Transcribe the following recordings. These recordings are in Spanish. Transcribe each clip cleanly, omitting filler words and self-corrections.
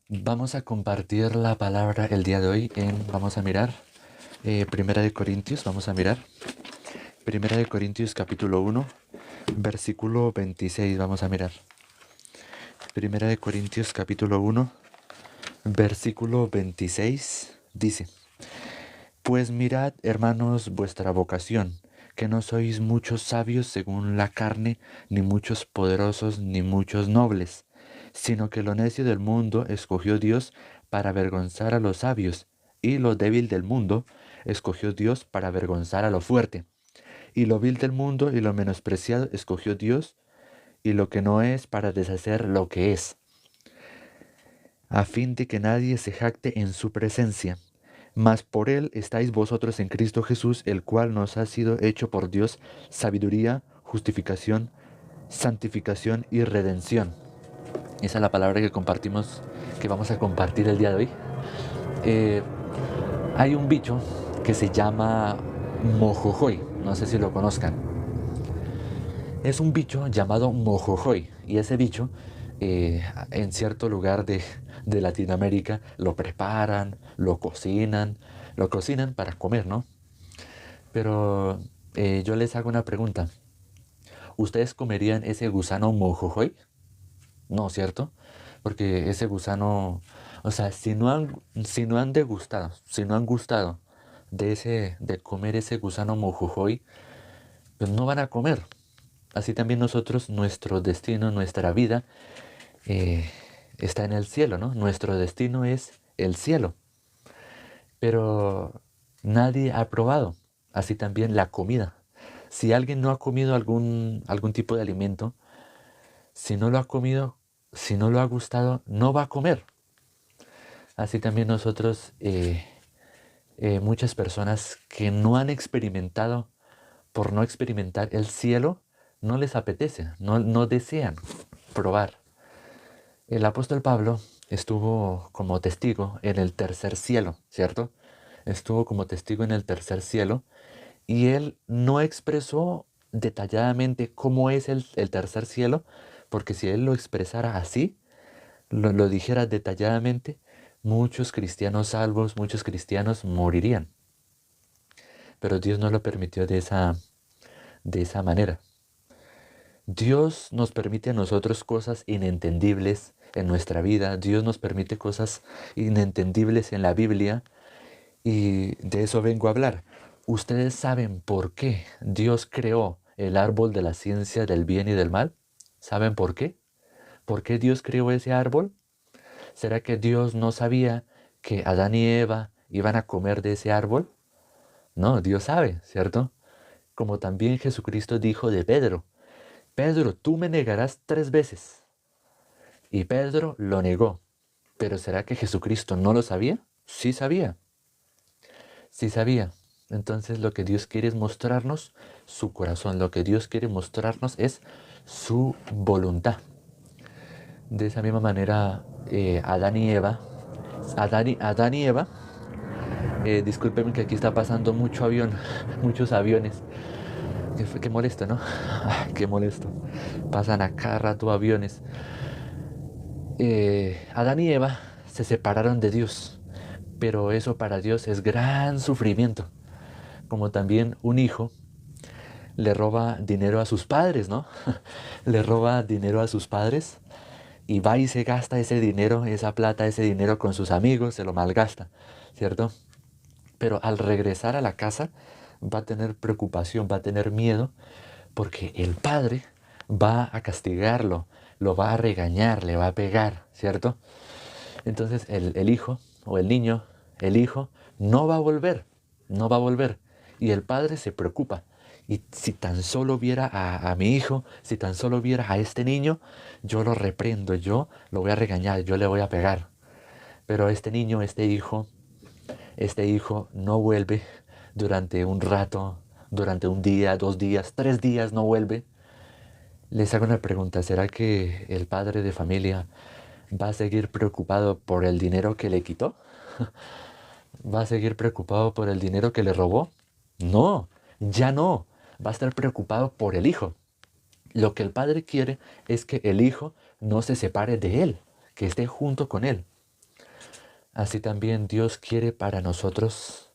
Vamos a compartir la palabra el día de hoy vamos a mirar, Primera de Corintios, vamos a mirar, Primera de Corintios capítulo 1, versículo 26, vamos a mirar. Primera de Corintios capítulo 1, versículo 26, dice: Pues mirad, hermanos, vuestra vocación, que no sois muchos sabios según la carne, ni muchos poderosos, ni muchos nobles, sino que lo necio del mundo escogió Dios para avergonzar a los sabios, y lo débil del mundo escogió Dios para avergonzar a lo fuerte, y lo vil del mundo y lo menospreciado escogió Dios, y lo que no es para deshacer lo que es, a fin de que nadie se jacte en su presencia. Mas por él estáis vosotros en Cristo Jesús, el cual nos ha sido hecho por Dios sabiduría, justificación, santificación y redención. Esa es la palabra que compartimos, que vamos a compartir el día de hoy. Eh, Hay un bicho que se llama mojojoy, no sé si lo conozcan. Es un bicho llamado mojojoy, y ese bicho en cierto lugar de Latinoamérica lo preparan, lo cocinan para comer, ¿no? Pero yo les hago una pregunta. ¿Ustedes comerían ese gusano mojojoy? No, ¿cierto? Porque ese gusano, o sea, si no han degustado, si no han gustado de comer ese gusano mojojoy, pues no van a comer. Así también nosotros, nuestro destino, nuestra vida eh, está en el cielo, ¿no? Nuestro destino es el cielo. Pero nadie ha probado. Así también la comida. Si alguien no ha comido algún tipo de alimento, si no lo ha comido, si no lo ha gustado, no va a comer. Así también nosotros, muchas personas que no han experimentado, por no experimentar el cielo, no les apetece, no desean probar. El apóstol Pablo estuvo como testigo en el tercer cielo, ¿cierto? Estuvo como testigo en el tercer cielo y él no expresó detalladamente cómo es el tercer cielo, porque si él lo expresara así, lo dijera detalladamente, muchos cristianos salvos, muchos cristianos morirían. Pero Dios no lo permitió de esa manera. Dios nos permite a nosotros cosas inentendibles en nuestra vida. Dios nos permite cosas inentendibles en la Biblia y de eso vengo a hablar. ¿Ustedes saben por qué Dios creó el árbol de la ciencia del bien y del mal? ¿Saben por qué? ¿Por qué Dios creó ese árbol? ¿Será que Dios no sabía que Adán y Eva iban a comer de ese árbol? No, Dios sabe, ¿cierto? Como también Jesucristo dijo de Pedro: Pedro, tú me negarás 3 veces. Y Pedro lo negó. ¿Pero será que Jesucristo no lo sabía? Sí sabía, sí sabía. Entonces lo que Dios quiere es mostrarnos su corazón. Lo que Dios quiere mostrarnos es su voluntad. De esa misma manera, Adán y Eva, discúlpenme que aquí está pasando mucho avión, muchos aviones. Qué molesto, ¿no? Ay, qué molesto. Pasan a cada rato aviones. Adán y Eva se separaron de Dios, pero eso para Dios es gran sufrimiento. Como también un hijo le roba dinero a sus padres, ¿no? Le roba dinero a sus padres y va y se gasta ese dinero, esa plata, ese dinero con sus amigos, se lo malgasta, ¿cierto? Pero al regresar a la casa va a tener preocupación, va a tener miedo, porque el padre va a castigarlo, lo va a regañar, le va a pegar, ¿cierto? Entonces el hijo o el niño, el hijo, no va a volver, no va a volver. Y el padre se preocupa. Y si tan solo viera a mi hijo, si tan solo viera a este niño, yo lo reprendo, yo lo voy a regañar, yo le voy a pegar. Pero este niño, este hijo no vuelve durante un rato, durante un día, 2 días, 3 días no vuelve. Les hago una pregunta: ¿será que el padre de familia va a seguir preocupado por el dinero que le quitó? ¿Va a seguir preocupado por el dinero que le robó? No, ya no. Va a estar preocupado por el hijo. Lo que el padre quiere es que el hijo no se separe de él, que esté junto con él. así también Dios quiere para nosotros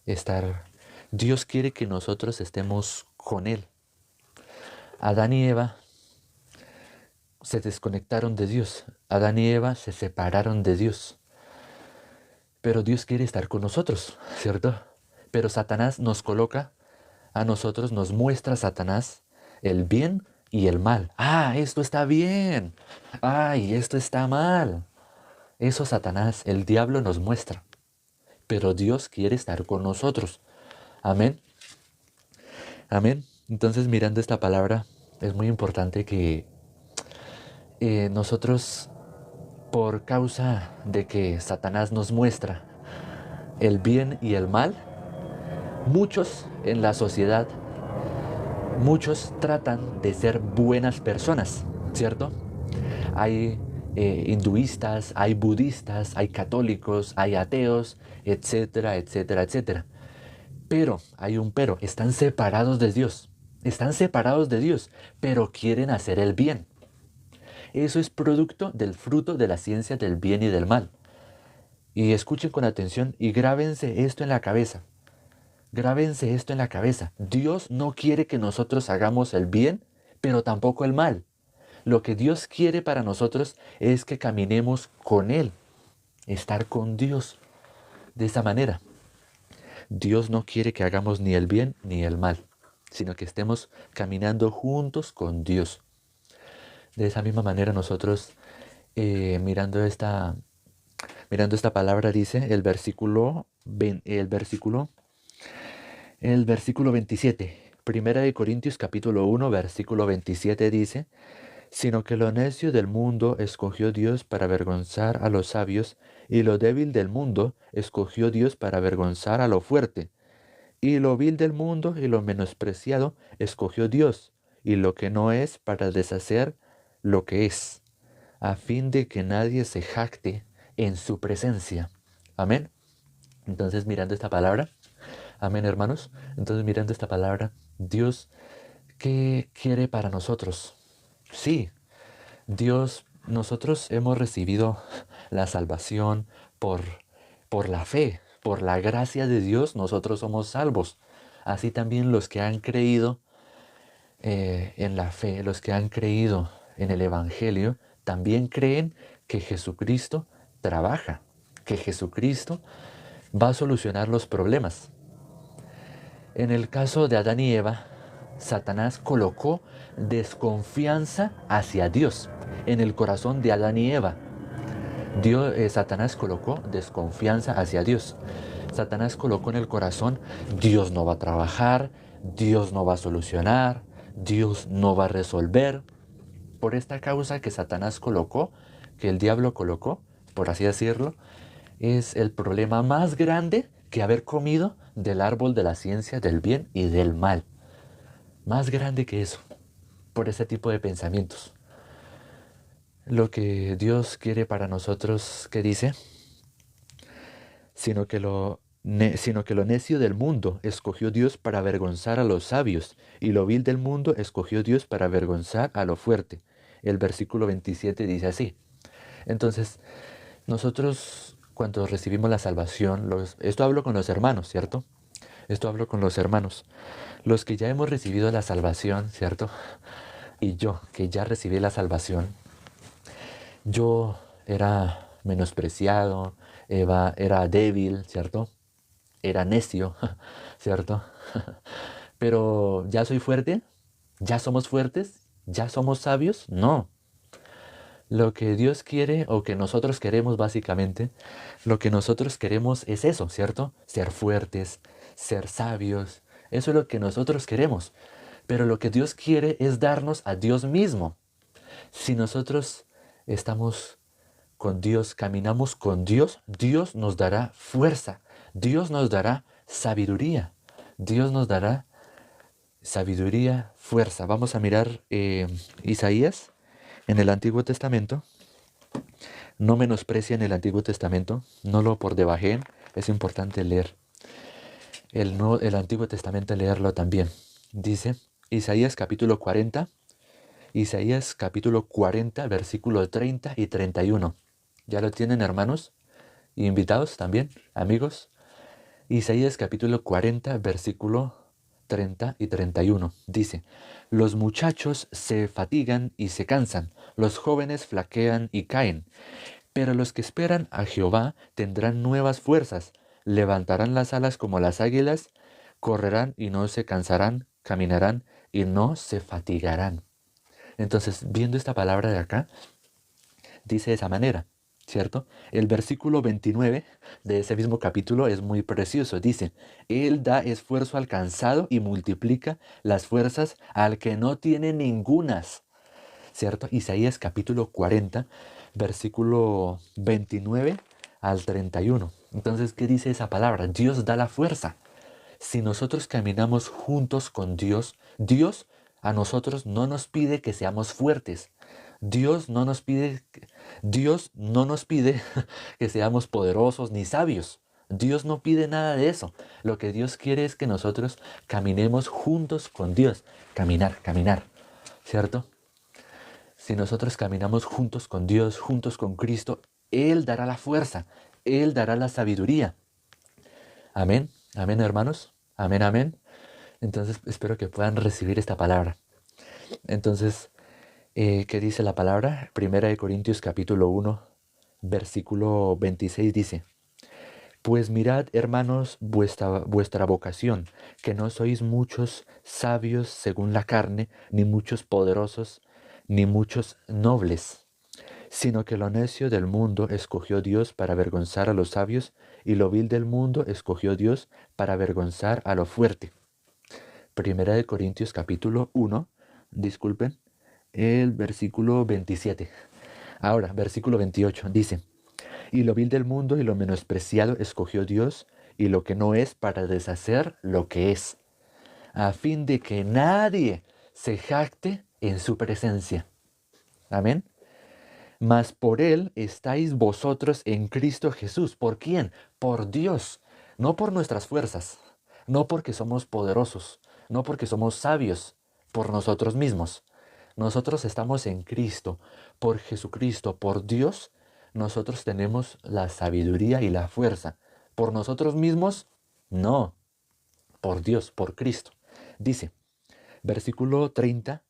Dios quiere que nosotros estemos con Él. Adán y Eva se desconectaron de Dios. Adán y Eva se separaron de Dios. Pero Dios quiere estar con nosotros, ¿cierto? Pero Satanás nos coloca a nosotros, nos muestra Satanás el bien y el mal. Ah, esto está bien. Ay, esto está mal. Eso Satanás, el diablo nos muestra. Pero Dios quiere estar con nosotros. Amén. Amén. Entonces, mirando esta palabra, es muy importante que nosotros, por causa de que Satanás nos muestra el bien y el mal, muchos en la sociedad, muchos tratan de ser buenas personas, ¿cierto? Hay hinduistas, hay budistas, hay católicos, hay ateos, etcétera, etcétera, etcétera. Pero, hay un pero, están separados de Dios. Están separados de Dios, pero quieren hacer el bien. Eso es producto del fruto de la ciencia del bien y del mal. Y escuchen con atención y grábense esto en la cabeza. Grábense esto en la cabeza. Dios no quiere que nosotros hagamos el bien, pero tampoco el mal. Lo que Dios quiere para nosotros es que caminemos con Él. Estar con Dios. De esa manera. Dios no quiere que hagamos ni el bien ni el mal, sino que estemos caminando juntos con Dios. De esa misma manera nosotros, mirando esta palabra, dice el versículo 27, Primera de Corintios capítulo 1, versículo 27 dice, sino que lo necio del mundo escogió Dios para avergonzar a los sabios, y lo débil del mundo escogió Dios para avergonzar a lo fuerte. Y lo vil del mundo y lo menospreciado escogió Dios, y lo que no es para deshacer lo que es, a fin de que nadie se jacte en su presencia. Amén. Entonces, mirando esta palabra, amén, hermanos. Entonces, mirando esta palabra, Dios, ¿qué quiere para nosotros? Sí, Dios, nosotros hemos recibido la salvación por la fe, por la gracia de Dios, nosotros somos salvos. Así también los que han creído en la fe, los que han creído en el Evangelio, también creen que Jesucristo trabaja, que Jesucristo va a solucionar los problemas. En el caso de Adán y Eva, Satanás colocó desconfianza hacia Dios en el corazón de Adán y Eva. Satanás colocó desconfianza hacia Dios. Satanás colocó en el corazón, Dios no va a trabajar, Dios no va a solucionar, Dios no va a resolver. Por esta causa que Satanás colocó, que el diablo colocó, por así decirlo, es el problema más grande que haber comido del árbol de la ciencia del bien y del mal. Más grande que eso, por ese tipo de pensamientos. Lo que Dios quiere para nosotros, ¿qué dice? Sino que lo necio del mundo escogió Dios para avergonzar a los sabios, y lo vil del mundo escogió Dios para avergonzar a lo fuerte. El versículo 27 dice así. Entonces, nosotros cuando recibimos la salvación, esto hablo con los hermanos, ¿cierto? Esto hablo con los hermanos. Los que ya hemos recibido la salvación, ¿cierto? Y yo, que ya recibí la salvación, yo era menospreciado, era débil, ¿cierto? Era necio, ¿cierto? Pero ¿ya soy fuerte? ¿Ya somos fuertes? ¿Ya somos sabios? No. Lo que Dios quiere o que nosotros queremos básicamente, lo que nosotros queremos es eso, ¿cierto? Ser fuertes, ser sabios, eso es lo que nosotros queremos. Pero lo que Dios quiere es darnos a Dios mismo. Si nosotros estamos con Dios, caminamos con Dios, Dios nos dará fuerza, Dios nos dará sabiduría, Dios nos dará sabiduría, fuerza. Vamos a mirar Isaías en el Antiguo Testamento. No menosprecien el Antiguo Testamento, no lo por debajen, es importante leer el Antiguo Testamento, leerlo también. Dice Isaías capítulo 40, versículo 30 y 31. ¿Ya lo tienen, hermanos? invitados también, amigos. Isaías capítulo 40, versículo 30 y 31. Dice, los muchachos se fatigan y se cansan, los jóvenes flaquean y caen, pero los que esperan a Jehová tendrán nuevas fuerzas, levantarán las alas como las águilas, correrán y no se cansarán, caminarán y no se fatigarán. Entonces, viendo esta palabra de acá, dice de esa manera, ¿cierto? El versículo 29 de ese mismo capítulo es muy precioso. Dice, Él da esfuerzo al cansado y multiplica las fuerzas al que no tiene ningunas, ¿cierto? Isaías capítulo 40, versículo 29 al 31. Entonces, ¿qué dice esa palabra? Dios da la fuerza. Si nosotros caminamos juntos con Dios, Dios a nosotros no nos pide que seamos fuertes. Dios no nos pide que seamos poderosos ni sabios. Dios no pide nada de eso. Lo que Dios quiere es que nosotros caminemos juntos con Dios. Caminar, caminar, ¿cierto? Si nosotros caminamos juntos con Dios, juntos con Cristo, Él dará la fuerza, Él dará la sabiduría. Amén, amén hermanos, amén, amén. Entonces espero que puedan recibir esta palabra. Entonces, ¿qué dice la palabra? Primera de Corintios capítulo 1, versículo 26 dice, pues mirad, hermanos, vuestra vocación, que no sois muchos sabios según la carne, ni muchos poderosos, ni muchos nobles, sino que lo necio del mundo escogió Dios para avergonzar a los sabios, y lo vil del mundo escogió Dios para avergonzar a lo fuerte. Primera de Corintios capítulo 1, disculpen, el versículo 27. Ahora, versículo 28, dice, y lo vil del mundo y lo menospreciado escogió Dios, y lo que no es para deshacer lo que es, a fin de que nadie se jacte en su presencia. Amén. Mas por Él estáis vosotros en Cristo Jesús. ¿Por quién? Por Dios, no por nuestras fuerzas, no porque somos poderosos, no porque somos sabios, por nosotros mismos. Nosotros estamos en Cristo, por Jesucristo, por Dios. Nosotros tenemos la sabiduría y la fuerza. Por nosotros mismos, no, por Dios, por Cristo. Dice, versículo 30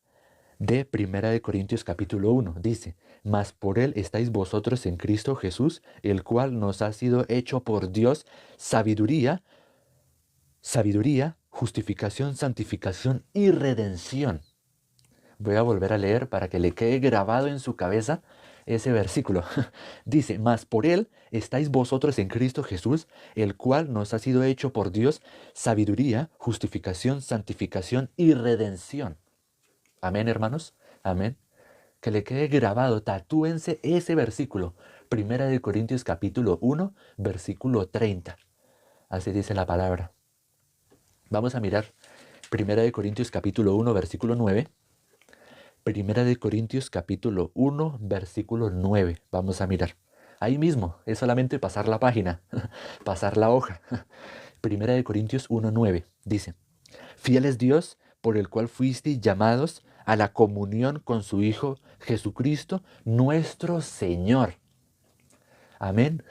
de Primera de Corintios capítulo 1, dice, mas por Él estáis vosotros en Cristo Jesús, el cual nos ha sido hecho por Dios sabiduría, justificación, santificación y redención. Voy a volver a leer para que le quede grabado en su cabeza ese versículo. Dice, mas por Él estáis vosotros en Cristo Jesús, el cual nos ha sido hecho por Dios sabiduría, justificación, santificación y redención. Amén, hermanos. Amén. Que le quede grabado, tatúense ese versículo. Primera de Corintios capítulo 1, versículo 30. Así dice la palabra. Vamos a mirar Primera de Corintios capítulo 1, versículo 9. Primera de Corintios capítulo 1, versículo 9. Vamos a mirar. Ahí mismo, es solamente pasar la página, pasar la hoja. Primera de Corintios 1, 9. Dice, fiel es Dios por el cual fuisteis llamados a la comunión con su Hijo Jesucristo, nuestro Señor. Amén.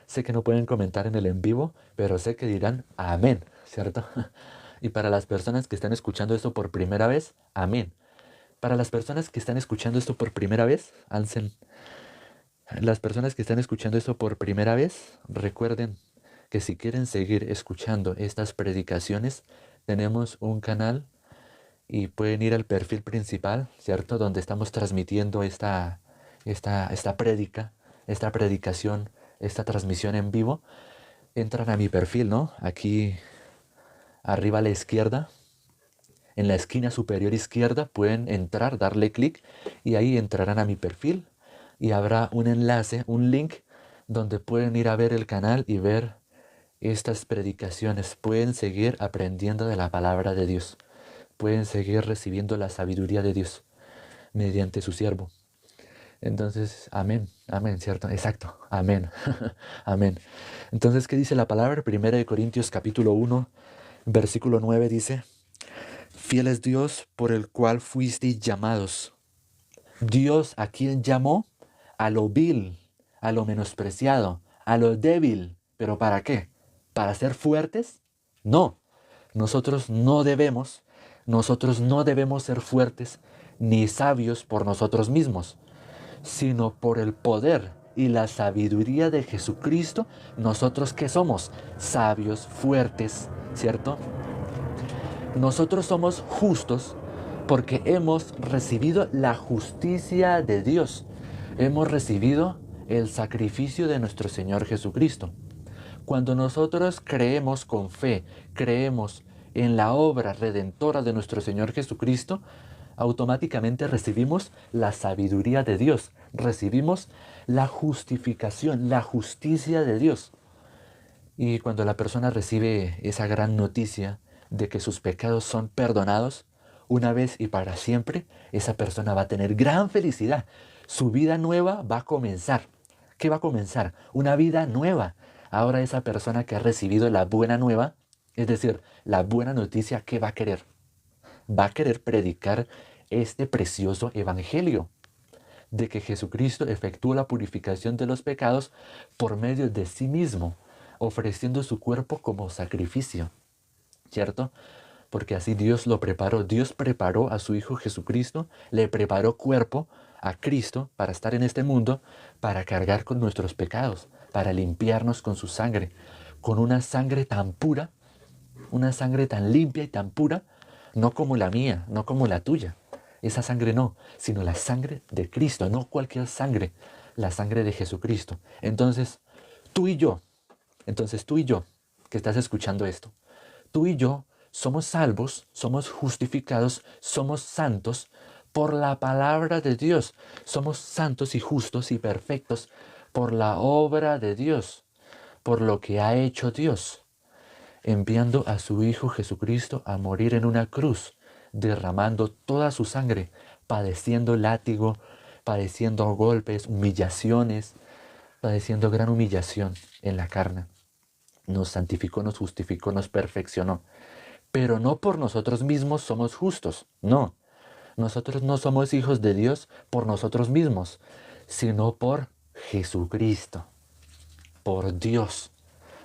Sé que no pueden comentar en el en vivo, pero sé que dirán amén, ¿cierto? Y para las personas que están escuchando esto por primera vez, amén. Para las personas que están escuchando esto por primera vez, las personas que están escuchando esto por primera vez, recuerden que si quieren seguir escuchando estas predicaciones, tenemos un canal y pueden ir al perfil principal, ¿cierto? Donde estamos transmitiendo esta predicación, esta transmisión en vivo. Entran a mi perfil, ¿no? Aquí arriba a la izquierda, en la esquina superior izquierda, pueden entrar, darle clic y ahí entrarán a mi perfil y habrá un enlace, un link donde pueden ir a ver el canal y ver estas predicaciones. Pueden seguir aprendiendo de la palabra de Dios. Pueden seguir recibiendo la sabiduría de Dios mediante su siervo. Entonces, amén, amén, ¿cierto? Exacto, amén, amén. Entonces, ¿qué dice la palabra? Primera de Corintios capítulo 1, versículo 9 dice, fiel es Dios por el cual fuisteis llamados. Dios a quien llamó, a lo vil, a lo menospreciado, a lo débil. ¿Pero para qué? ¿Para ser fuertes? No, nosotros no debemos ser fuertes ni sabios por nosotros mismos, sino por el poder y la sabiduría de Jesucristo. Nosotros que somos sabios, fuertes, ¿cierto? Nosotros somos justos porque hemos recibido la justicia de Dios. Hemos recibido el sacrificio de nuestro Señor Jesucristo. Cuando nosotros creemos con fe, creemos en la obra redentora de nuestro Señor Jesucristo, automáticamente recibimos la sabiduría de Dios, recibimos la justificación, la justicia de Dios. Y cuando la persona recibe esa gran noticia de que sus pecados son perdonados, una vez y para siempre, esa persona va a tener gran felicidad. Su vida nueva va a comenzar. ¿Qué va a comenzar? Una vida nueva. Ahora esa persona que ha recibido la buena nueva, es decir, la buena noticia, ¿qué va a querer? Va a querer predicar este precioso evangelio de que Jesucristo efectuó la purificación de los pecados por medio de sí mismo, ofreciendo su cuerpo como sacrificio, ¿cierto? Porque así Dios lo preparó. Dios preparó a su Hijo Jesucristo, le preparó cuerpo a Cristo para estar en este mundo, para cargar con nuestros pecados, para limpiarnos con su sangre, con una sangre tan pura, una sangre tan limpia y tan pura, no como la mía, no como la tuya. Esa sangre no, sino la sangre de Cristo, no cualquier sangre, la sangre de Jesucristo. Tú y yo, entonces tú y yo, que estás escuchando esto, tú y yo somos salvos, somos justificados, somos santos por la palabra de Dios. Somos santos y justos y perfectos por la obra de Dios, por lo que ha hecho Dios, enviando a su Hijo Jesucristo a morir en una cruz, derramando toda su sangre, padeciendo látigo, padeciendo golpes, humillaciones, padeciendo gran humillación en la carne. Nos santificó, nos justificó, nos perfeccionó. Pero no por nosotros mismos somos justos, no. Nosotros no somos hijos de Dios por nosotros mismos, sino por Jesucristo, por Dios.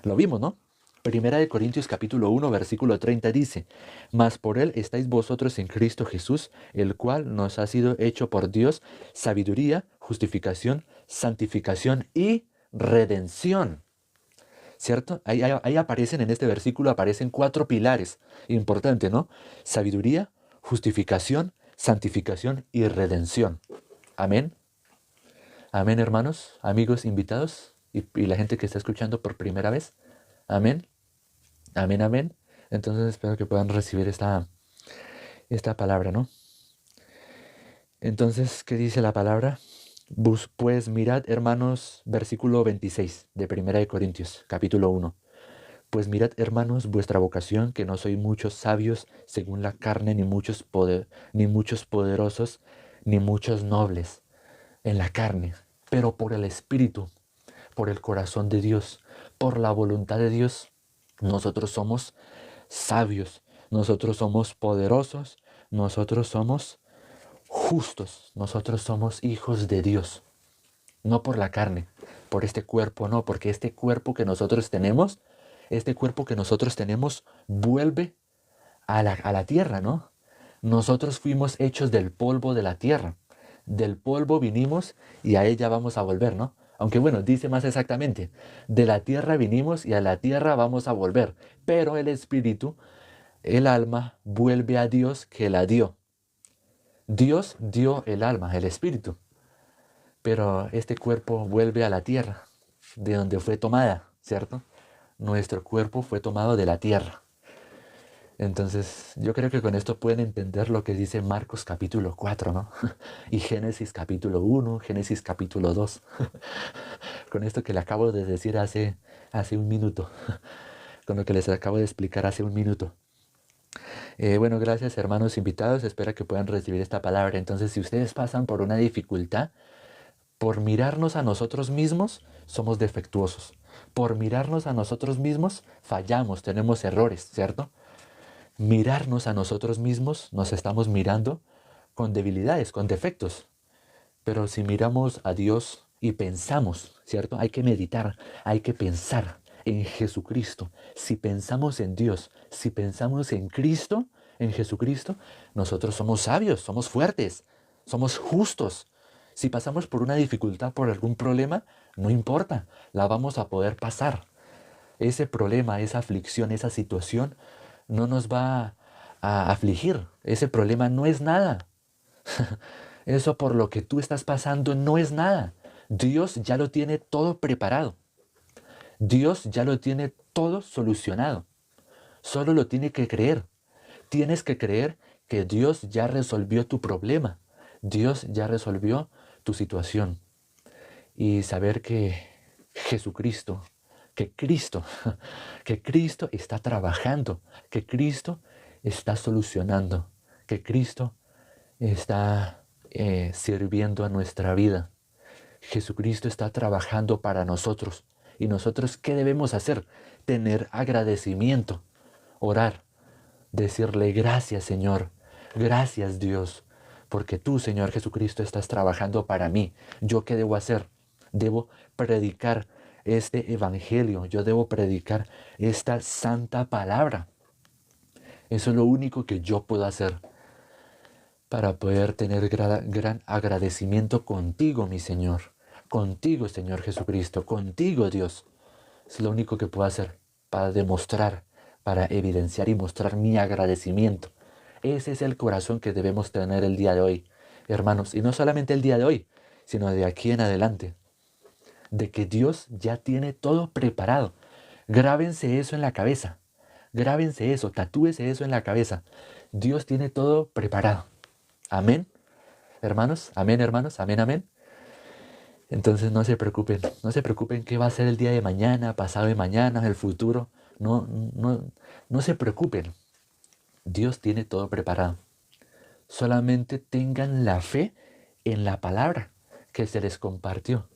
Lo vimos, ¿no? Primera de Corintios capítulo 1, versículo 30 dice, mas por él estáis vosotros en Cristo Jesús, el cual nos ha sido hecho por Dios sabiduría, justificación, santificación y redención. ¿Cierto? Ahí aparecen, en este versículo aparecen 4 pilares importantes, ¿no? Sabiduría, justificación, santificación y redención. Amén. Amén, hermanos, amigos, invitados y la gente que está escuchando por primera vez. Amén. Amén, amén. Entonces espero que puedan recibir esta palabra, ¿no? Entonces, ¿qué dice la palabra? Pues mirad, hermanos, versículo 26 de Primera de Corintios, capítulo 1. Pues mirad, hermanos, vuestra vocación, que no sois muchos sabios según la carne, ni muchos poderosos, ni muchos nobles en la carne, pero por el Espíritu, por el corazón de Dios, por la voluntad de Dios, nosotros somos sabios, nosotros somos poderosos, nosotros somos justos, nosotros somos hijos de Dios, no por la carne, por este cuerpo, no, porque este cuerpo que nosotros tenemos, vuelve a la tierra, ¿no? Nosotros fuimos hechos del polvo de la tierra, del polvo vinimos y a ella vamos a volver, ¿no? Aunque bueno, dice más exactamente, de la tierra vinimos y a la tierra vamos a volver, pero el espíritu, el alma, vuelve a Dios que la dio. Dios dio el alma, el espíritu, pero este cuerpo vuelve a la tierra, de donde fue tomada, ¿cierto? Nuestro cuerpo fue tomado de la tierra. Entonces, yo creo que con esto pueden entender lo que dice Marcos capítulo 4, ¿no? Y Génesis capítulo 1, Génesis capítulo 2. Con esto que le acabo de decir hace un minuto. Con lo que les acabo de explicar hace un minuto. Bueno, gracias hermanos invitados. Espero que puedan recibir esta palabra. Entonces, si ustedes pasan por una dificultad, por mirarnos a nosotros mismos, somos defectuosos. Por mirarnos a nosotros mismos, fallamos, tenemos errores, ¿cierto? Mirarnos a nosotros mismos, nos estamos mirando con debilidades, con defectos. Pero si miramos a Dios y pensamos, ¿cierto? Hay que meditar, hay que pensar en Jesucristo. Si pensamos en Dios, si pensamos en Cristo, en Jesucristo, nosotros somos sabios, somos fuertes, somos justos. Si pasamos por una dificultad, por algún problema, no importa, la vamos a poder pasar. Ese problema, esa aflicción, esa situación no nos va a afligir. Ese problema no es nada. Eso por lo que tú estás pasando no es nada. Dios ya lo tiene todo preparado. Dios ya lo tiene todo solucionado. Solo lo tiene que creer. Tienes que creer que Dios ya resolvió tu problema. Dios ya resolvió tu situación. Y saber que Jesucristo, que Cristo, que Cristo está trabajando, que Cristo está solucionando, que Cristo está sirviendo a nuestra vida. Jesucristo está trabajando para nosotros. ¿Y nosotros qué debemos hacer? Tener agradecimiento, orar, decirle gracias Señor, gracias Dios, porque tú Señor Jesucristo estás trabajando para mí. ¿Yo qué debo hacer? Debo predicar este evangelio, yo debo predicar esta santa palabra. Eso es lo único que yo puedo hacer para poder tener gran agradecimiento contigo, mi Señor. Contigo, Señor Jesucristo. Contigo, Dios. Es lo único que puedo hacer para demostrar, para evidenciar y mostrar mi agradecimiento. Ese es el corazón que debemos tener el día de hoy, hermanos. Y no solamente el día de hoy, sino de aquí en adelante. De que Dios ya tiene todo preparado. Grábense eso en la cabeza. Grábense eso, tatúese eso en la cabeza. Dios tiene todo preparado. Amén, hermanos, amén, hermanos, amén, amén. Entonces no se preocupen qué va a ser el día de mañana, pasado de mañana, el futuro. No se preocupen. Dios tiene todo preparado. Solamente tengan la fe en la palabra que se les compartió,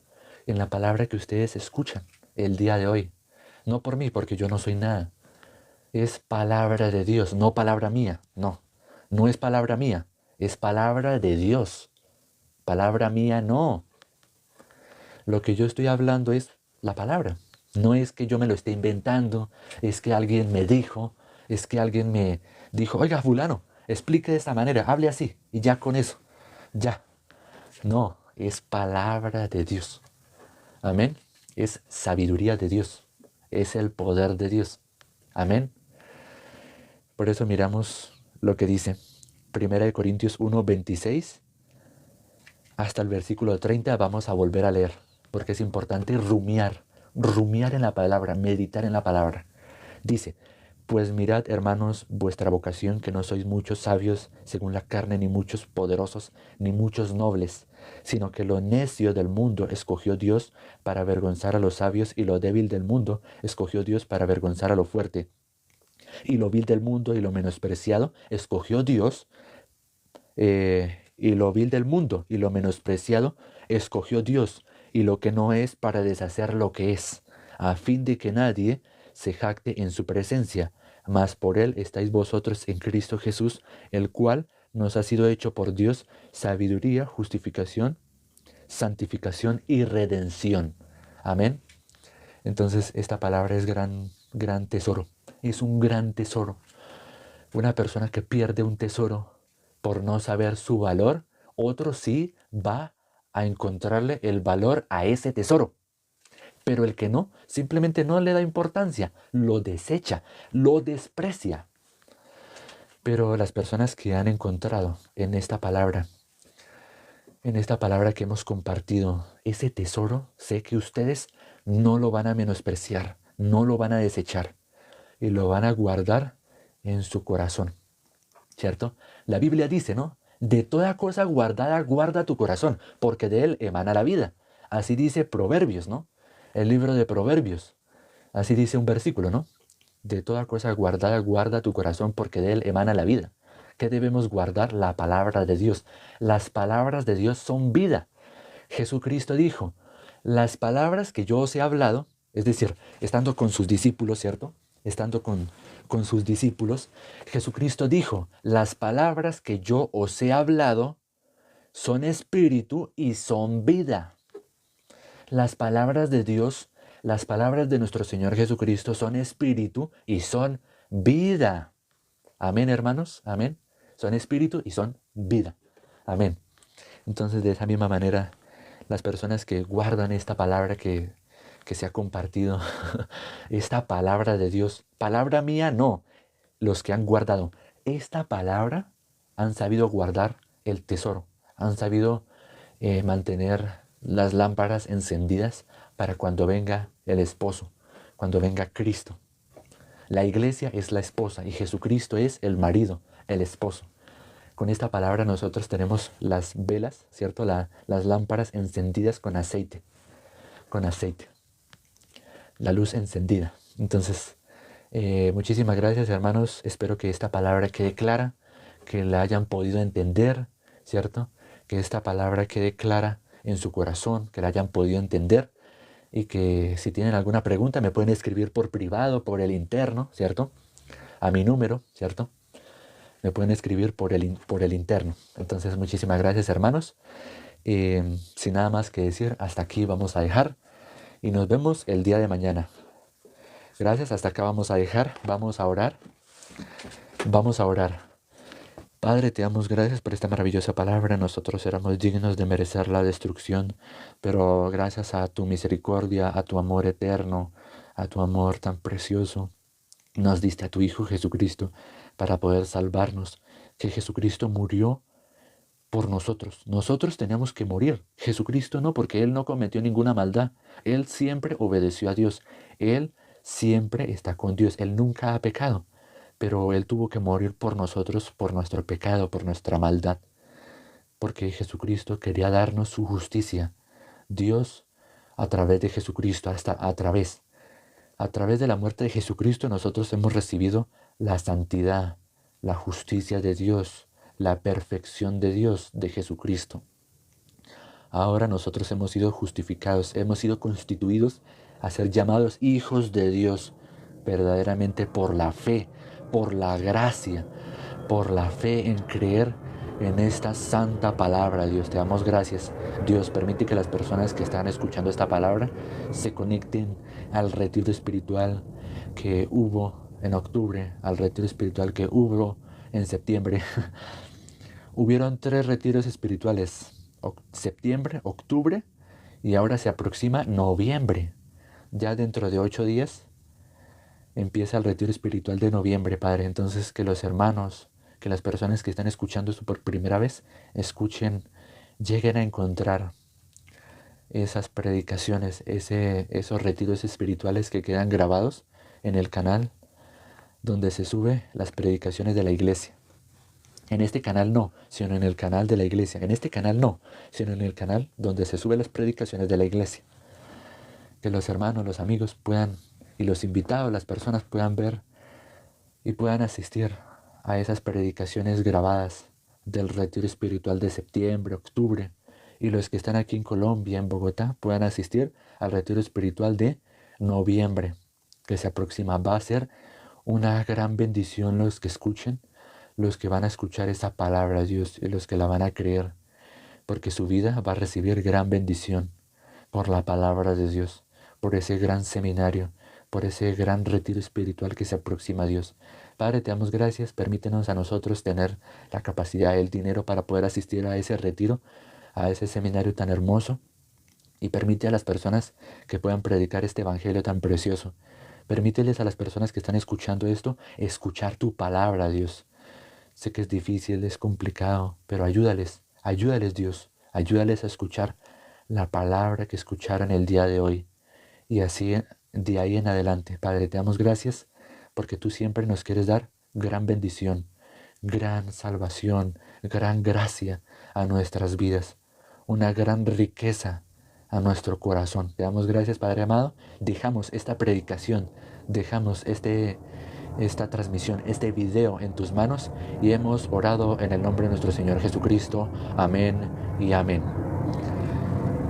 en la palabra que ustedes escuchan el día de hoy. No por mí, porque yo no soy nada. Es palabra de Dios, no palabra mía, no. No es palabra mía, es palabra de Dios. Palabra mía no. Lo que yo estoy hablando es la palabra. No es que yo me lo esté inventando, es que alguien me dijo, es que alguien me dijo, oiga, fulano, explique de esta manera, hable así, y ya con eso, ya. No, es palabra de Dios. Amén. Es sabiduría de Dios. Es el poder de Dios. Amén. Por eso miramos lo que dice 1 Corintios 1:26 hasta el versículo 30. Vamos a volver a leer, porque es importante rumiar en la palabra, meditar en la palabra. Dice, pues mirad, hermanos, vuestra vocación, que no sois muchos sabios según la carne, ni muchos poderosos, ni muchos nobles, sino que lo necio del mundo escogió Dios para avergonzar a los sabios, y lo débil del mundo escogió Dios para avergonzar a lo fuerte. Y lo vil del mundo y lo menospreciado escogió Dios, y lo vil del mundo y lo menospreciado escogió Dios, y lo que no es para deshacer lo que es, a fin de que nadie se jacte en su presencia. Mas por él estáis vosotros en Cristo Jesús, el cual nos ha sido hecho por Dios sabiduría, justificación, santificación y redención. Amén. Entonces esta palabra es gran tesoro. Es un gran tesoro. Una persona que pierde un tesoro por no saber su valor, otro sí va a encontrarle el valor a ese tesoro. Pero el que no, simplemente no le da importancia, lo desecha, lo desprecia. Pero las personas que han encontrado en esta palabra que hemos compartido, ese tesoro, sé que ustedes no lo van a menospreciar, no lo van a desechar y lo van a guardar en su corazón, ¿cierto? La Biblia dice, ¿no? De toda cosa guardada, guarda tu corazón, porque de él emana la vida. Así dice Proverbios, ¿no? El libro de Proverbios. Así dice un versículo, ¿no? De toda cosa guardada, guarda tu corazón, porque de él emana la vida. ¿Qué debemos guardar? La palabra de Dios. Las palabras de Dios son vida. Jesucristo dijo, las palabras que yo os he hablado, es decir, estando con sus discípulos, ¿cierto? Estando con sus discípulos, Jesucristo dijo, las palabras que yo os he hablado son espíritu y son vida. Las palabras de Dios, las palabras de nuestro Señor Jesucristo son espíritu y son vida. Amén, hermanos, amén. Son espíritu y son vida. Amén. Entonces, de esa misma manera, las personas que guardan esta palabra que se ha compartido, esta palabra de Dios, palabra mía no, los que han guardado esta palabra han sabido guardar el tesoro, han sabido mantener las lámparas encendidas para cuando venga el esposo, cuando venga Cristo. La iglesia es la esposa y Jesucristo es el marido, el esposo. Con esta palabra nosotros tenemos las velas, ¿cierto? Las lámparas encendidas con aceite, la luz encendida. Entonces, muchísimas gracias, hermanos. Espero que esta palabra quede clara, que la hayan podido entender, ¿cierto? Que esta palabra quede clara en su corazón, que la hayan podido entender y que si tienen alguna pregunta me pueden escribir por privado, por el interno, ¿cierto? A mi número, ¿cierto? Me pueden escribir por el interno. Entonces, muchísimas gracias, hermanos. Sin nada más que decir, hasta aquí vamos a dejar y nos vemos el día de mañana. Gracias, hasta acá vamos a dejar. Vamos a orar. Vamos a orar. Padre, te damos gracias por esta maravillosa palabra. Nosotros éramos dignos de merecer la destrucción, pero gracias a tu misericordia, a tu amor eterno, a tu amor tan precioso, nos diste a tu Hijo Jesucristo para poder salvarnos, que Jesucristo murió por nosotros. Nosotros teníamos que morir. Jesucristo no, porque Él no cometió ninguna maldad. Él siempre obedeció a Dios. Él siempre está con Dios. Él nunca ha pecado. Pero Él tuvo que morir por nosotros, por nuestro pecado, por nuestra maldad. Porque Jesucristo quería darnos su justicia. Dios, a través de Jesucristo, a través de la muerte de Jesucristo, nosotros hemos recibido la santidad, la justicia de Dios, la perfección de Dios, de Jesucristo. Ahora nosotros hemos sido justificados, hemos sido constituidos a ser llamados hijos de Dios, verdaderamente por la fe, por la gracia, por la fe en creer en esta santa palabra. Dios, te damos gracias. Dios, permite que las personas que están escuchando esta palabra se conecten al retiro espiritual que hubo en octubre, al retiro espiritual que hubo en septiembre. Hubieron 3 retiros espirituales, septiembre, octubre y ahora se aproxima noviembre. Ya dentro de 8 días empieza el retiro espiritual de noviembre, Padre. Entonces que los hermanos, que las personas que están escuchando esto por primera vez, lleguen a encontrar esas predicaciones, esos retiros espirituales que quedan grabados en el canal donde se sube las predicaciones de la iglesia. En este canal no, sino en el canal de la iglesia. En este canal no, sino en el canal donde se suben las predicaciones de la iglesia. Que los hermanos, los amigos puedan, y los invitados, las personas puedan ver y puedan asistir a esas predicaciones grabadas del retiro espiritual de septiembre, octubre, y los que están aquí en Colombia, en Bogotá, puedan asistir al retiro espiritual de noviembre, que se aproxima. Va a ser una gran bendición los que escuchen, los que van a escuchar esa palabra de Dios y los que la van a creer, porque su vida va a recibir gran bendición por la palabra de Dios, por ese gran seminario, por ese gran retiro espiritual que se aproxima a Dios. Padre, te damos gracias, permítenos a nosotros tener la capacidad, el dinero para poder asistir a ese retiro, a ese seminario tan hermoso, y permite a las personas que puedan predicar este evangelio tan precioso. Permíteles a las personas que están escuchando esto, escuchar tu palabra, Dios. Sé que es difícil, es complicado, pero ayúdales Dios, ayúdales a escuchar la palabra que escucharon el día de hoy. Y así de ahí en adelante, Padre, te damos gracias porque tú siempre nos quieres dar gran bendición, gran salvación, gran gracia a nuestras vidas, una gran riqueza a nuestro corazón. Te damos gracias, Padre amado. Dejamos esta predicación, dejamos esta transmisión, este video en tus manos y hemos orado en el nombre de nuestro Señor Jesucristo. Amén y amén.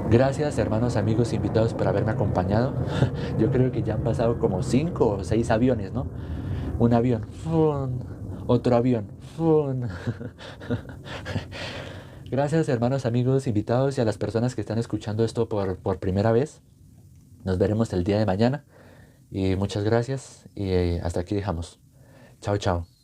Gracias, hermanos, amigos, invitados por haberme acompañado. Yo creo que ya han pasado como 5 o 6 aviones, ¿no? Un avión, ¡fum! Otro avión, ¡fum! Gracias, hermanos, amigos, invitados y a las personas que están escuchando esto por primera vez. Nos veremos el día de mañana y muchas gracias y hasta aquí dejamos. Chao, chao.